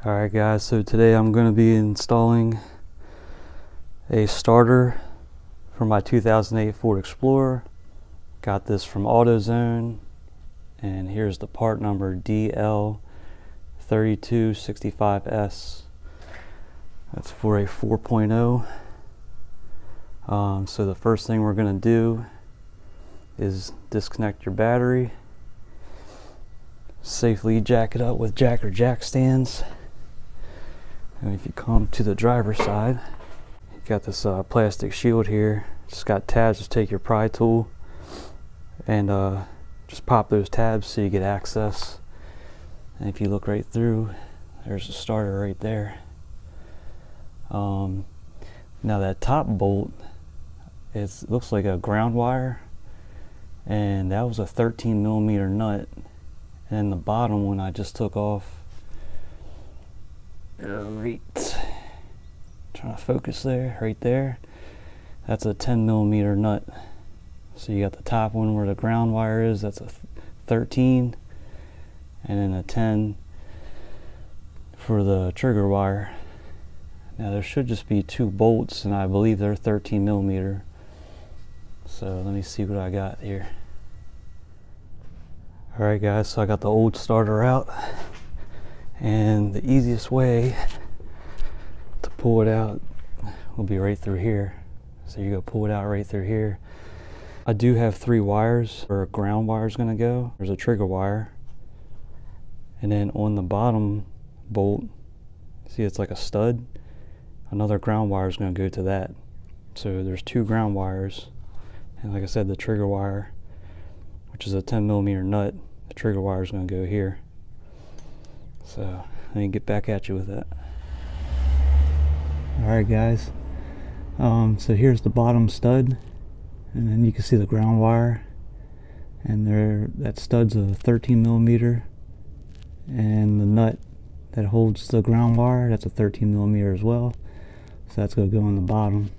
Alright guys, so today I'm going to be installing a starter for my 2008 Ford Explorer. Got this from AutoZone, and here's the part number DL3265S. That's for a 4.0. So the first thing we're going to do is disconnect your battery, safely jack it up with jack or jack stands. And if you come to the driver's side, you got this plastic shield here. Just got tabs. Just take your pry tool and just pop those tabs so you get access. And if you look right through, there's the starter right there. Now that top bolt, it looks like a ground wire, and that was a 13mm nut. And the bottom one I just took off. Right, trying to focus there, right there. That's a 10mm nut. So you got the top one where the ground wire is, that's a 13, and then a 10 for the trigger wire. Now there should just be two bolts, and I believe they're 13mm. So let me see what I got here. Alright guys, so I got the old starter out. And the easiest way to pull it out will be right through here. So you go pull it out right through here. I do have 3 wires where a ground wire is going to go. There's a trigger wire. And then on the bottom bolt, see it's like a stud. Another ground wire is going to go to that. So there's 2 ground wires. And like I said, the trigger wire, which is a 10mm nut, the trigger wire is going to go here. So let me get back at you with that. Alright guys, so here's the bottom stud, and then you can see the ground wire, and that stud's a 13mm, and the nut that holds the ground wire, that's a 13mm as well. So that's going to go on the bottom.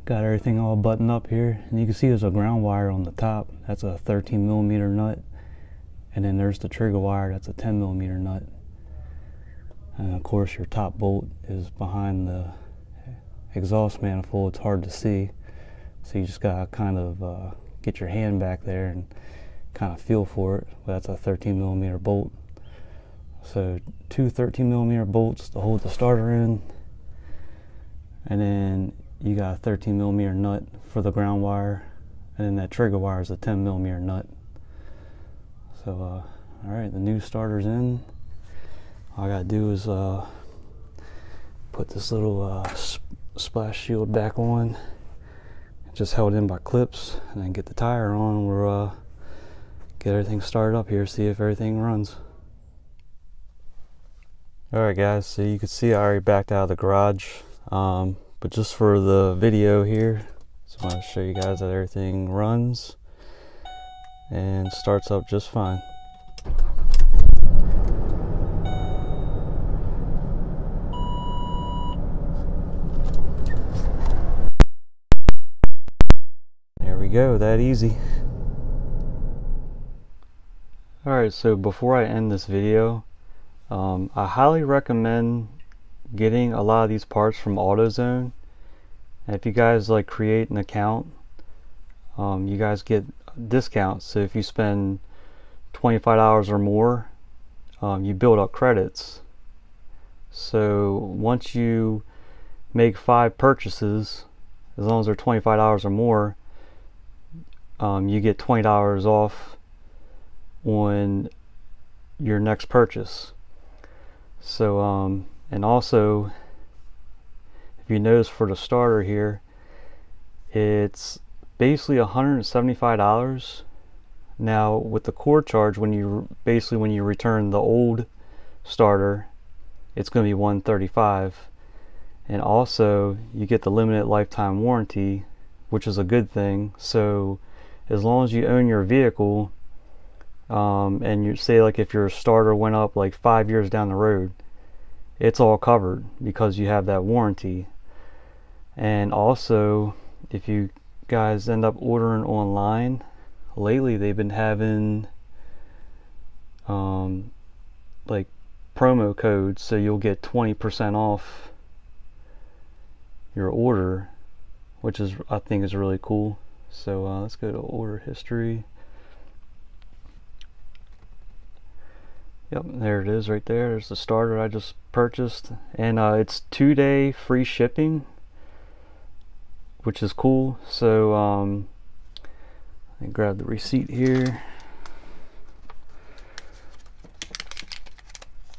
Got everything all buttoned up here, and you can see there's a ground wire on the top. That's a 13mm nut. And then there's the trigger wire, that's a 10mm nut. And of course your top bolt is behind the exhaust manifold. It's hard to see, so you just gotta kind of get your hand back there and kind of feel for it. But that's a 13mm bolt. So 2 13mm bolts to hold the starter in, and then you got a 13mm nut for the ground wire, and then that trigger wire is a 10mm nut. So alright, the new starter's in. All I gotta do is put this little splash shield back on, just held in by clips, and then get the tire on. We'll get everything started up here, see if everything runs. Alright guys, so you can see I already backed out of the garage, but just for the video here, just want to show you guys that everything runs and starts up just fine. There we go, that easy. Alright, so before I end this video, I highly recommend getting a lot of these parts from AutoZone. And if you guys like create an account, you guys get discounts. So if you spend $25 or more, you build up credits. So once you make 5 purchases, as long as they're $25 or more, you get $20 off on your next purchase. So and also, if you notice for the starter here, it's basically $175. Now with the core charge, when you return the old starter, it's going to be $135. And also you get the limited lifetime warranty, which is a good thing. So as long as you own your vehicle, and you say like if your starter went up like 5 years down the road, it's all covered because you have that warranty. And also, if you guys end up ordering online, lately they've been having like promo code, so you'll get 20% off your order, which is, I think, is really cool. So let's go to order history. Yep, there it is right there. There's the starter I just purchased, and it's 2-day free shipping, which is cool. So let me grab the receipt here,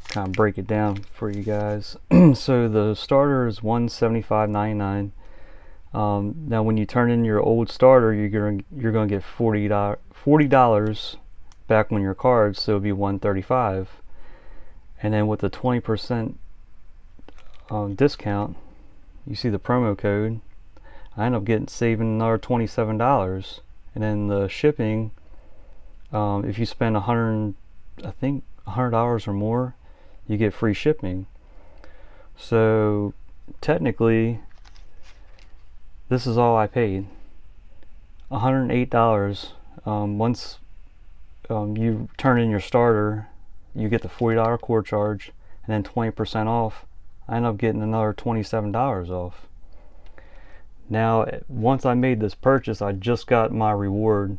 kind of break it down for you guys. So the starter is $175.99. Now when you turn in your old starter, you're gonna get $40 back on your card, so it'll be $135. And then with the 20% discount, you see the promo code, I end up saving another $27. And then the shipping, if you spend $100 or more, you get free shipping. So technically, this is all I paid, $108. Once you turn in your starter, you get the $40 core charge, and then 20% off. I end up getting another $27 off. Now, once I made this purchase, I just got my reward.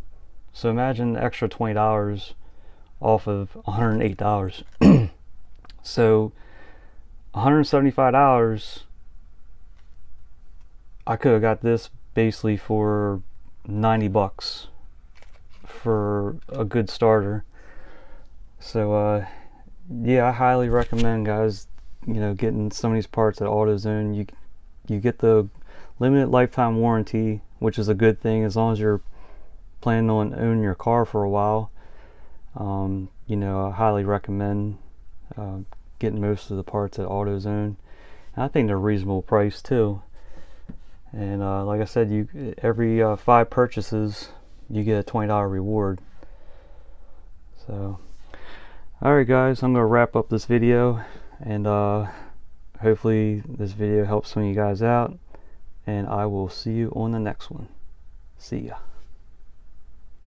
So imagine the extra $20 off of $108. So $175, I could have got this basically for 90 bucks for a good starter. So yeah, I highly recommend, guys, getting some of these parts at AutoZone. You get the limited lifetime warranty, which is a good thing as long as you're planning on owning your car for a while. I highly recommend getting most of the parts at AutoZone. And I think they're reasonable price too. And like I said, every 5 purchases you get a $20 reward. So alright guys, I'm gonna wrap up this video, and hopefully this video helps some of you guys out, and I will see you on the next one. See ya.